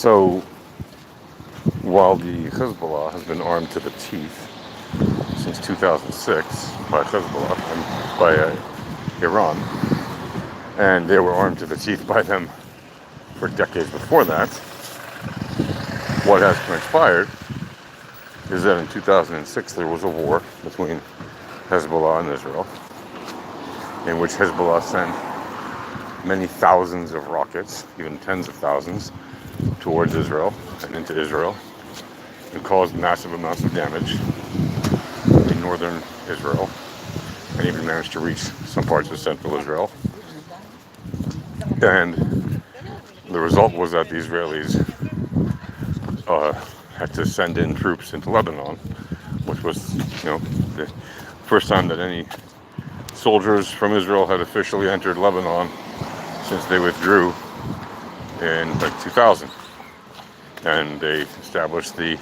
So while the Hezbollah has been armed to the teeth since 2006 by Hezbollah and by Iran, and they were armed to the teeth by them for decades before that, what has transpired is that in 2006 there was a war between Hezbollah and Israel, in which Hezbollah sent many thousands of rockets, even tens of thousands, towards Israel and into Israel, and caused massive amounts of damage in northern Israel, and even managed to reach some parts of central Israel. And the result was that the Israelis had to send in troops into Lebanon, which was, the first time that any soldiers from Israel had officially entered Lebanon since they withdrew in like 2000. And they established the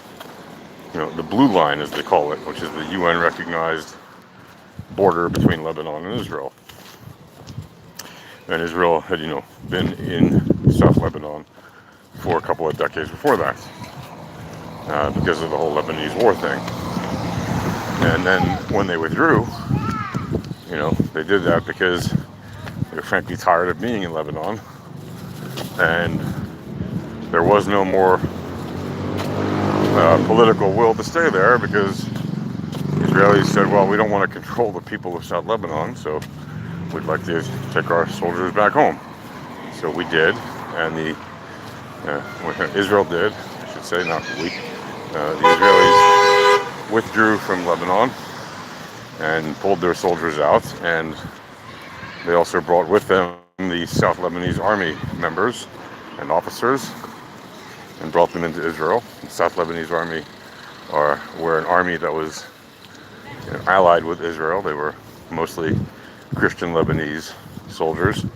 blue line, as they call it, which is the UN recognized border between Lebanon and Israel. And Israel had, been in South Lebanon for a couple of decades before that, because of the whole Lebanese war thing. And then when they withdrew, they did that because they were frankly tired of being in Lebanon, and there was no more political will to stay there, because Israelis said, well, we don't want to control the people of South Lebanon, so we'd like to take our soldiers back home. So we did, and Israel did, I should say, not we. The Israelis withdrew from Lebanon and pulled their soldiers out, and they also brought with them the South Lebanese army members and officers and brought them into Israel. The South Lebanese army were an army that was allied with Israel. They were mostly Christian Lebanese soldiers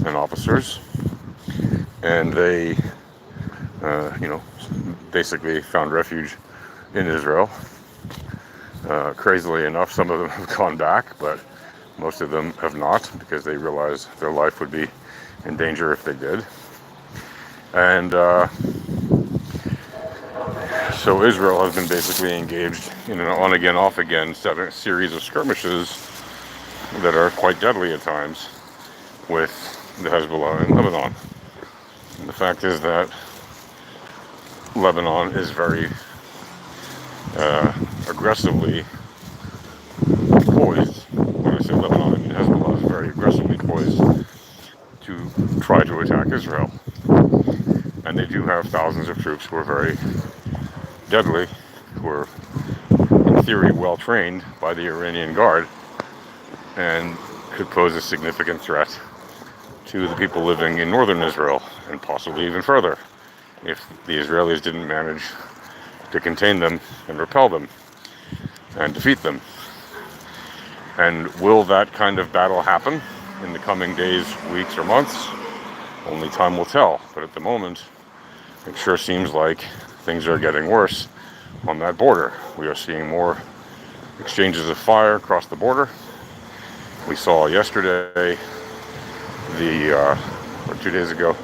and officers, and they basically found refuge in Israel. Crazily enough, some of them have gone back, but most of them have not, because they realized their life would be in danger if they did. And so Israel has been basically engaged in an on-again, off-again series of skirmishes that are quite deadly at times with the Hezbollah in Lebanon. And the fact is that Lebanon is very aggressively poised. When I say Lebanon, I mean Hezbollah is very aggressively poised to try to attack Israel. And they do have thousands of troops who are very deadly, who are in theory well trained by the Iranian Guard, and could pose a significant threat to the people living in northern Israel, and possibly even further, if the Israelis didn't manage to contain them and repel them and defeat them. And will that kind of battle happen in the coming days, weeks, or months? Only time will tell. But at the moment, it sure seems like things are getting worse on that border. We are seeing more exchanges of fire across the border. We saw yesterday, or 2 days ago,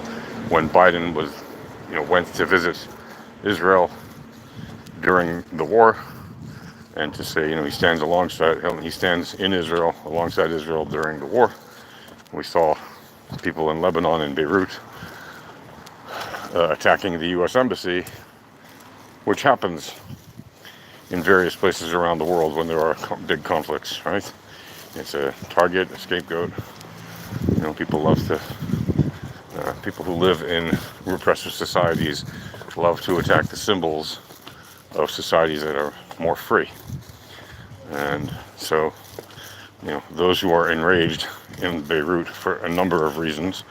when Biden went to visit Israel during the war, and to say, he stands in Israel, alongside Israel during the war. We saw people in Lebanon and Beirut attacking the U.S. Embassy, which happens in various places around the world when there are big conflicts, right? It's a target, a scapegoat. People who live in repressive societies love to attack the symbols of societies that are more free. And so, those who are enraged in Beirut for a number of reasons,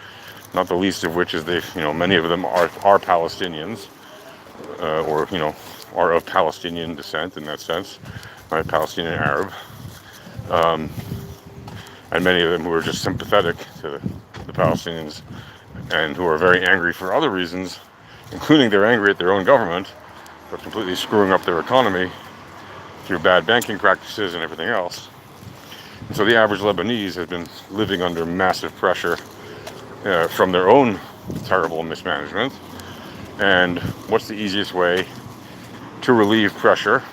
not the least of which is many of them are Palestinians, or are of Palestinian descent in that sense, right? Palestinian Arab, and many of them who are just sympathetic to the Palestinians, and who are very angry for other reasons, including they're angry at their own government for completely screwing up their economy through bad banking practices and everything else. And so the average Lebanese has been living under massive pressure from their own terrible mismanagement, And what's the easiest way to relieve pressure?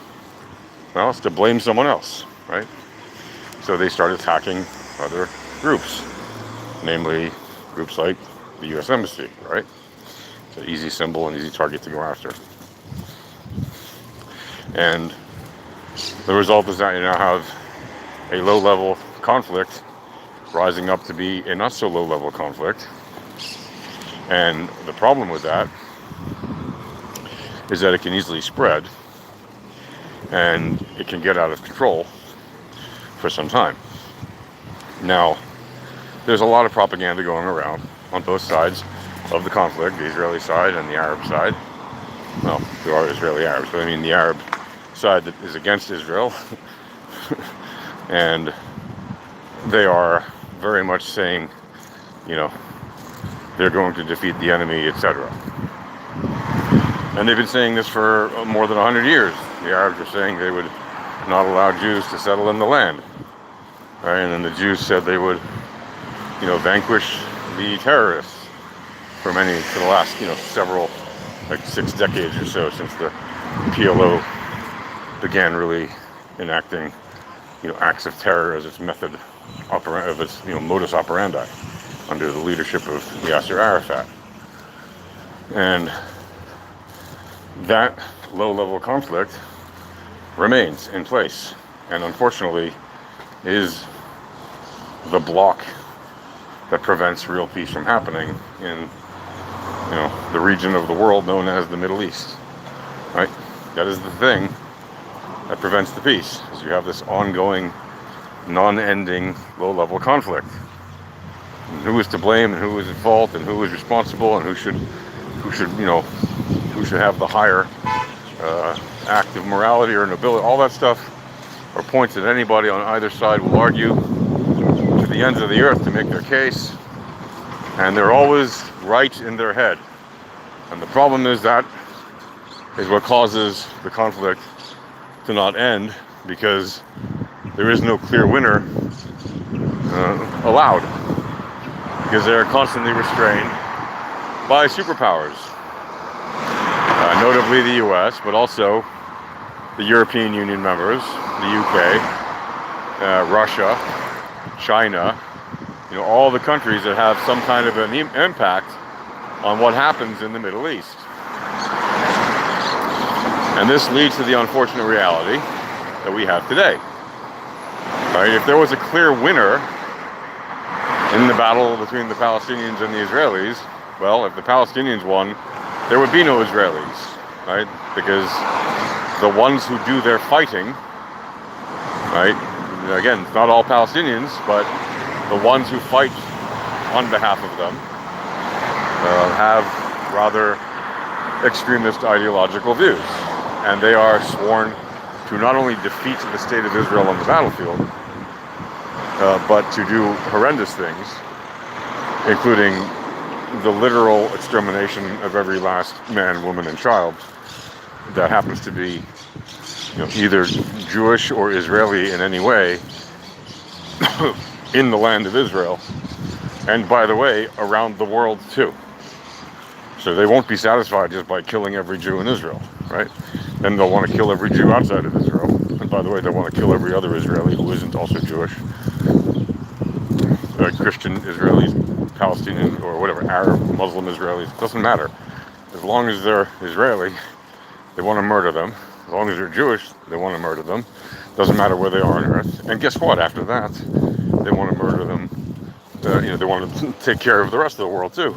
Well, it's to blame someone else, right? So they start attacking other groups, namely groups like the U.S. Embassy, right? It's an easy symbol and easy target to go after. And the result is that you now have a low-level conflict rising up to be a not so low-level conflict. And the problem with that is that it can easily spread and it can get out of control for some time. Now, there's a lot of propaganda going around on both sides of the conflict, the Israeli side and the Arab side. Well, there are Israeli Arabs, but I mean the Arab side that is against Israel. And they are very much saying, you know, they're going to defeat the enemy, etc. And they've been saying this for more than 100 years. The Arabs are saying they would not allow Jews to settle in the land. Right? And then the Jews said they would, vanquish the terrorists for the last, several, like 6 decades or so since the PLO began really enacting, acts of terror as its method of its, modus operandi under the leadership of Yasser Arafat. And that low-level conflict remains in place, and unfortunately is the block that prevents real peace from happening in, the region of the world known as the Middle East. Right? That is the thing that prevents the peace, is you have this ongoing, non-ending, low-level conflict. And who is to blame, and who is at fault, and who is responsible, and who should have the higher act of morality or nobility. All that stuff are points that anybody on either side will argue to the ends of the earth to make their case, and they're always right in their head. And the problem is that is what causes the conflict to not end, because there is no clear winner allowed, because they're constantly restrained by superpowers, notably the US, but also the European Union members, the UK, Russia, China, all the countries that have some kind of an impact on what happens in the Middle East. And this leads to the unfortunate reality that we have today. Right? If there was a clear winner in the battle between the Palestinians and the Israelis, well, if the Palestinians won, there would be no Israelis, right? Because the ones who do their fighting, right? Again, not all Palestinians, but the ones who fight on behalf of them have rather extremist ideological views. And they are sworn to not only defeat the state of Israel on the battlefield, but to do horrendous things, including the literal extermination of every last man, woman, and child that happens to be, either Jewish or Israeli in any way in the land of Israel, and by the way, around the world too. So they won't be satisfied just by killing every Jew in Israel, right? Then they'll want to kill every Jew outside of Israel. And by the way, they want to kill every other Israeli who isn't also Jewish. Christian Israelis, Palestinian, or whatever, Arab, Muslim Israelis, doesn't matter. As long as they're Israeli, they want to murder them. As long as they're Jewish, they want to murder them. Doesn't matter where they are on earth. And guess what? After that, they want to murder them. They want to take care of the rest of the world too,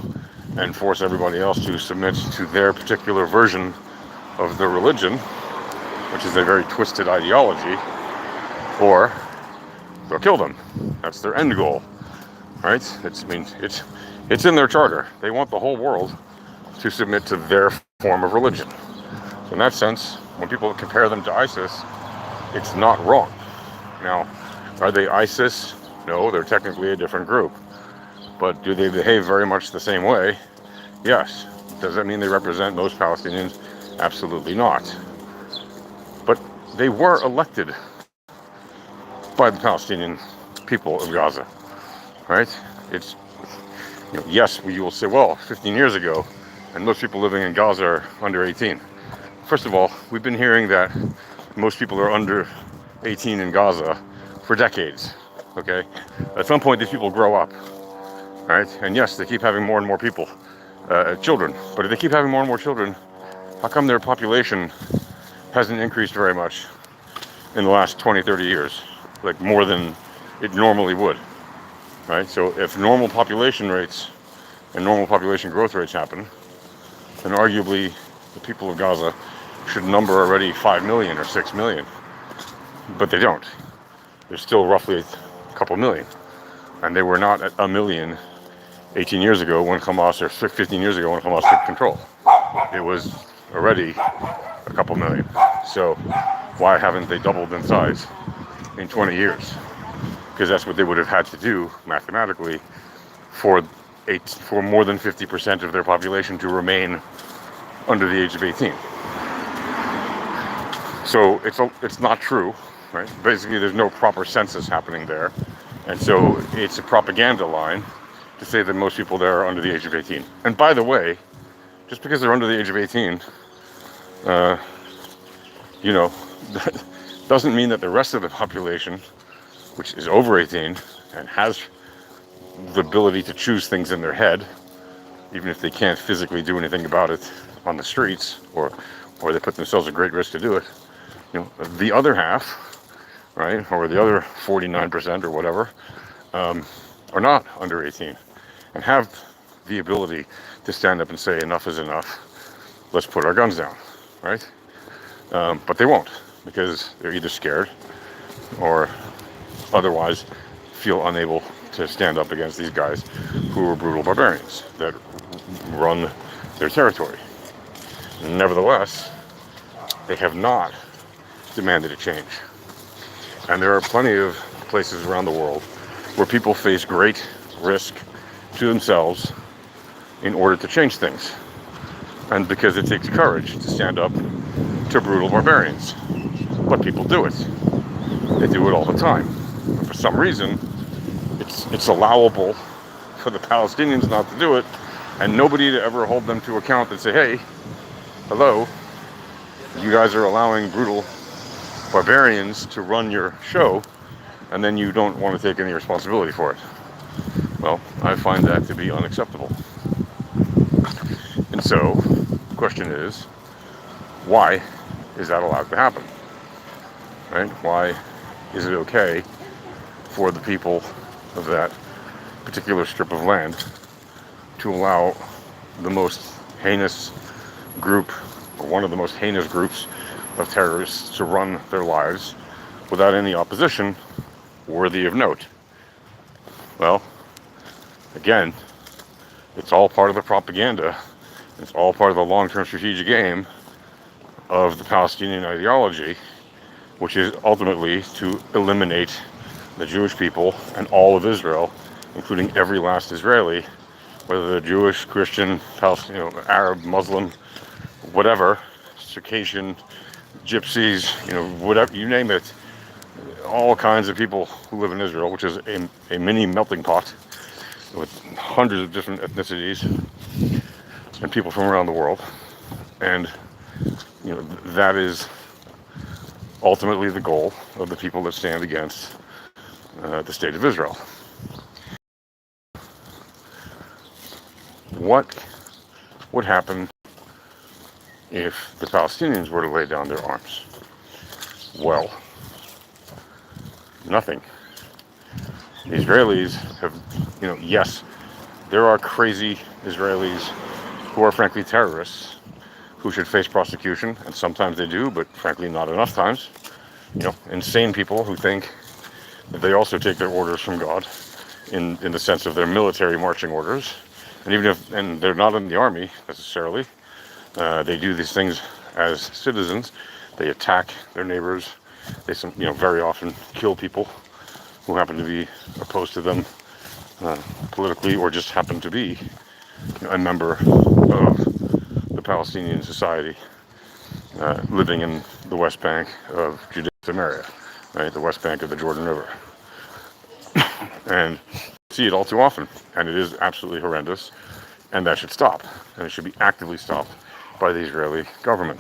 and force everybody else to submit to their particular version of the religion, which is a very twisted ideology, or they'll kill them. That's their end goal, right? It's in their charter. They want the whole world to submit to their form of religion. So in that sense, when people compare them to ISIS, it's not wrong. Now, are they ISIS? No, they're technically a different group. But do they behave very much the same way? Yes. Does that mean they represent most Palestinians? Absolutely not. But they were elected by the Palestinian people of Gaza, right? It's, yes, you will say, well, 15 years ago, and most people living in Gaza are under 18. First of all, we've been hearing that most people are under 18 in Gaza for decades. Okay, at some point these people grow up, right? And yes, they keep having more and more people, children. But if they keep having more and more children, how come their population hasn't increased very much in the last 20, 30 years? Like more than it normally would, right? So if normal population rates and normal population growth rates happen, then arguably the people of Gaza should number already 5 million or 6 million. But they don't. They're still roughly a couple million. And they were not at a million 18 years ago when Hamas, or 15 years ago when Hamas took control. It was already a couple million. So why haven't they doubled in size in 20 years? Because that's what they would have had to do mathematically for more than 50% of their population to remain under the age of 18. So it's not true, right? Basically, there's no proper census happening there, and so it's a propaganda line to say that most people there are under the age of 18. And by the way, just because they're under the age of 18, that doesn't mean that the rest of the population, which is over 18 and has the ability to choose things in their head, even if they can't physically do anything about it on the streets, or they put themselves at great risk to do it. The other half, right, or the other 49% or whatever, are not under 18 and have the ability to stand up and say enough is enough, let's put our guns down, right? But they won't, because they're either scared or otherwise feel unable to stand up against these guys who are brutal barbarians that run their territory. Nevertheless, they have not demanded a change. And there are plenty of places around the world where people face great risk to themselves in order to change things. And because it takes courage to stand up to brutal barbarians. But people do it. They do it all the time. And for some reason, it's allowable for the Palestinians not to do it, and nobody to ever hold them to account and say, hey, hello, you guys are allowing brutal barbarians to run your show, and then you don't want to take any responsibility for it. Well, I find that to be unacceptable. And so, the question is, why is that allowed to happen? Right? Why is it okay for the people of that particular strip of land to allow the most heinous group, or one of the most heinous groups of terrorists, to run their lives without any opposition worthy of note? Well, again, it's all part of the propaganda. It's all part of the long-term strategic aim of the Palestinian ideology, which is ultimately to eliminate the Jewish people and all of Israel, including every last Israeli, whether they're Jewish, Christian, Arab, Muslim, whatever, Circassian, Gypsies, whatever, you name it, all kinds of people who live in Israel, which is a mini melting pot with hundreds of different ethnicities and people from around the world. And that is ultimately the goal of the people that stand against the state of Israel. What would happen if the Palestinians were to lay down their arms? Well, nothing. The Israelis have, yes, there are crazy Israelis who are frankly terrorists who should face prosecution, and sometimes they do, but frankly not enough times. Insane people who think that they also take their orders from God in the sense of their military marching orders. And even if they're not in the army necessarily, they do these things as citizens. They attack their neighbors. They very often kill people who happen to be opposed to them politically, or just happen to be a member of the Palestinian society living in the West Bank of Judea Samaria, right, the West Bank of the Jordan River. And see it all too often, and it is absolutely horrendous. And that should stop. And it should be actively stopped by the Israeli government.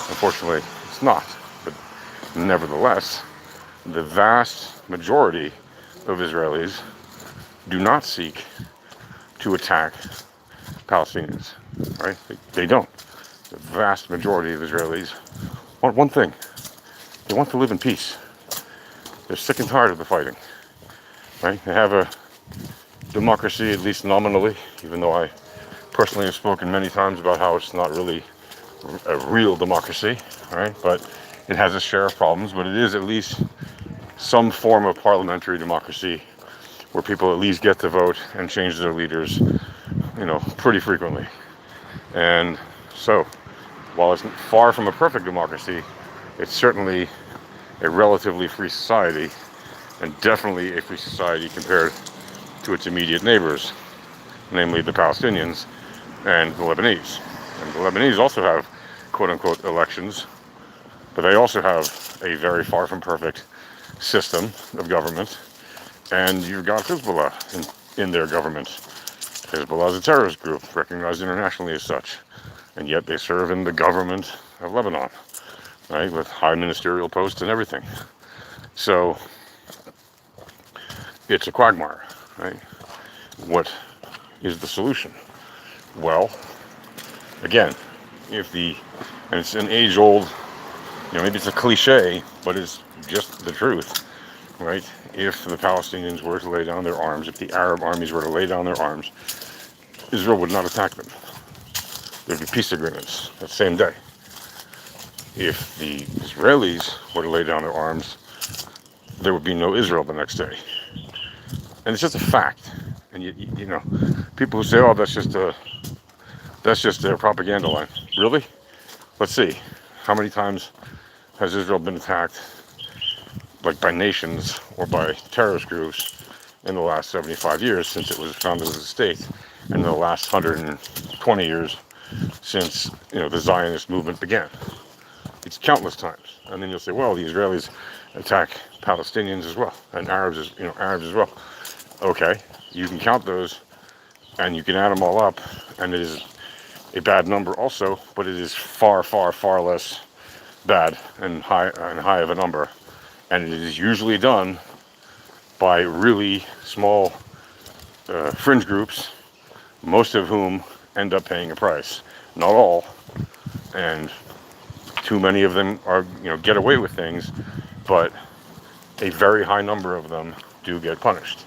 Unfortunately, it's not. But nevertheless, the vast majority of Israelis do not seek to attack Palestinians, right? They don't. The vast majority of Israelis want one thing. They want to live in peace. They're sick and tired of the fighting, right? They have a democracy, at least nominally, even though I personally have spoken many times about how it's not really a real democracy, right? But it has a share of problems, but it is at least some form of parliamentary democracy where people at least get to vote and change their leaders, pretty frequently. And so, while it's far from a perfect democracy, it's certainly a relatively free society, and definitely a free society compared to its immediate neighbors, namely the Palestinians and the Lebanese. And the Lebanese also have quote-unquote elections, but they also have a very far from perfect system of government. And you've got Hezbollah in their government. Hezbollah is a terrorist group, recognized internationally as such, and yet they serve in the government of Lebanon, right, with high ministerial posts and everything. So it's a quagmire, right? What is the solution? Well, again, and it's an age-old, maybe it's a cliche, but it's just the truth, right? If the Palestinians were to lay down their arms, if the Arab armies were to lay down their arms, Israel would not attack them. There'd be peace agreements that same day. If the Israelis were to lay down their arms, there would be no Israel the next day. And it's just a fact. And people who say, "Oh, that's just their propaganda line." Really? Let's see. How many times has Israel been attacked, like by nations or by terrorist groups, in the last 75 years since it was founded as a state, and in the last 120 years since the Zionist movement began? It's countless times. And then you'll say, well, the Israelis attack Palestinians as well, and Arabs as well. Okay, you can count those, and you can add them all up, and it is a bad number also, but it is far, far, far less bad and high of a number, and it is usually done by really small fringe groups, most of whom end up paying a price. Not all, and too many of them are get away with things, but a very high number of them do get punished.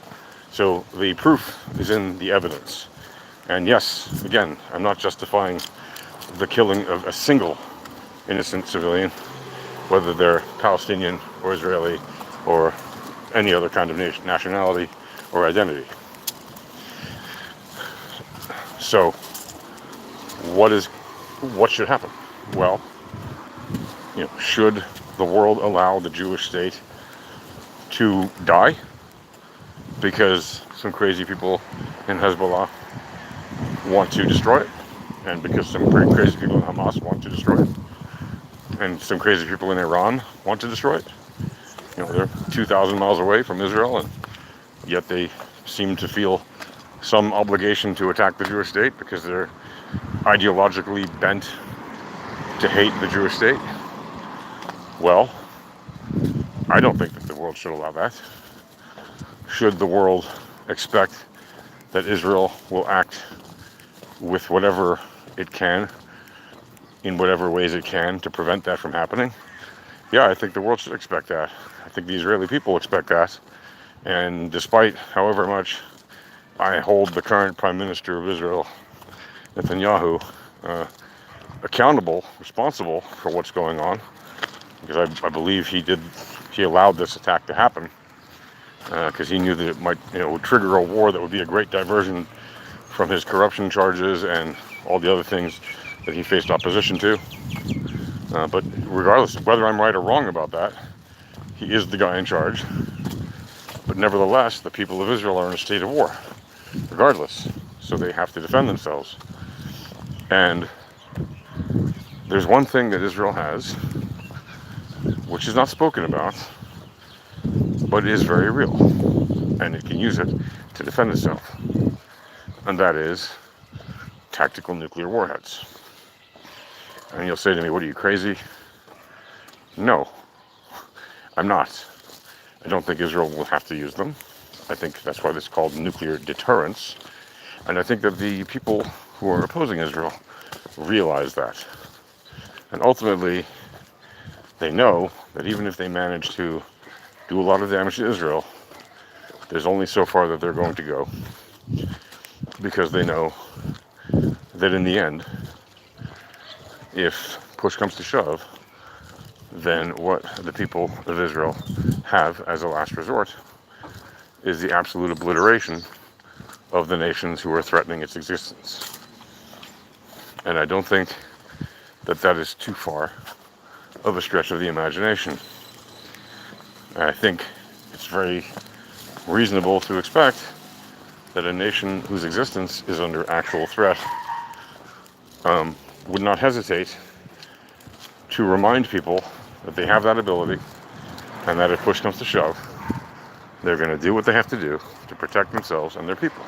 So the proof is in the evidence. And yes, again, I'm not justifying the killing of a single innocent civilian, whether they're Palestinian or Israeli or any other kind of nationality or identity. So what should happen? Well, should the world allow the Jewish state to die because some crazy people in Hezbollah want to destroy it, and because some crazy people in Hamas want to destroy it, and some crazy people in Iran want to destroy it? They're 2,000 miles away from Israel, and yet they seem to feel some obligation to attack the Jewish state because they're ideologically bent to hate the Jewish state. Well, I don't think that the world should allow that. Should the world expect that Israel will act with whatever it can, in whatever ways it can, to prevent that from happening? Yeah, I think the world should expect that. I think the Israeli people expect that. And despite however much I hold the current Prime Minister of Israel, Netanyahu, accountable, responsible for what's going on, because I believe he allowed this attack to happen, because he knew that it would trigger a war that would be a great diversion from his corruption charges and all the other things that he faced opposition to. But regardless of whether I'm right or wrong about that, he is the guy in charge. But nevertheless, the people of Israel are in a state of war, regardless. So they have to defend themselves. And there's one thing that Israel has, which is not spoken about, but it is very real, and it can use it to defend itself. And that is tactical nuclear warheads. And you'll say to me, what are you, crazy? No, I'm not. I don't think Israel will have to use them. I think that's why it's called nuclear deterrence. And I think that the people who are opposing Israel realize that. And ultimately, they know that even if they manage to do a lot of damage to Israel, there's only so far that they're going to go, because they know that in the end, if push comes to shove, then what the people of Israel have as a last resort is the absolute obliteration of the nations who are threatening its existence. And I don't think that that is too far of a stretch of the imagination. And I think it's very reasonable to expect that a nation whose existence is under actual threat would not hesitate to remind people that they have that ability, and that if push comes to shove, they're going to do what they have to do to protect themselves and their people,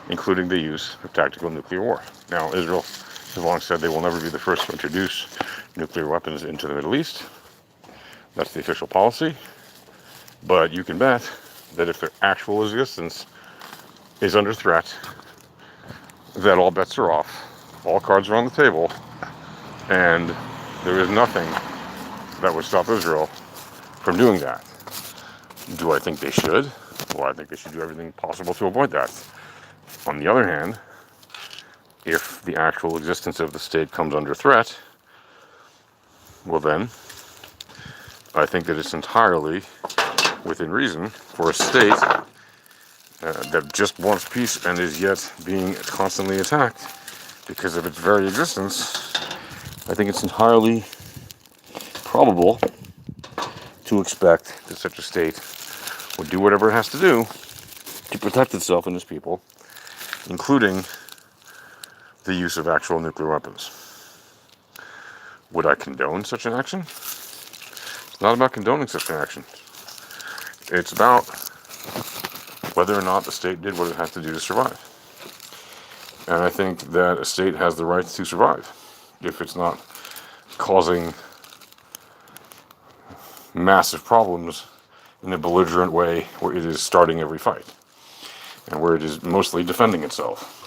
including the use of tactical nuclear war. Now, Israel has long said they will never be the first to introduce nuclear weapons into the Middle East. That's the official policy. But you can bet that if their actual existence is under threat, that all bets are off, all cards are on the table, and there is nothing that would stop Israel from doing that. Do I think they should? Well, I think they should do everything possible to avoid that. On the other hand, if the actual existence of the state comes under threat, well then, I think that it's entirely within reason for a state that just wants peace and is yet being constantly attacked because of its very existence. I think it's entirely probable to expect that such a state would do whatever it has to do to protect itself and its people, including the use of actual nuclear weapons. Would I condone such an action? It's not about condoning such an action. It's about whether or not the state did what it has to do to survive. And I think that a state has the right to survive if it's not causing massive problems in a belligerent way where it is starting every fight and where it is mostly defending itself.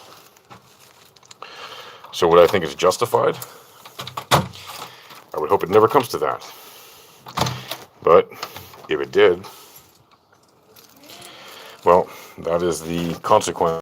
So would I think it's justified? I would hope it never comes to that. But if it did, well, that is the consequence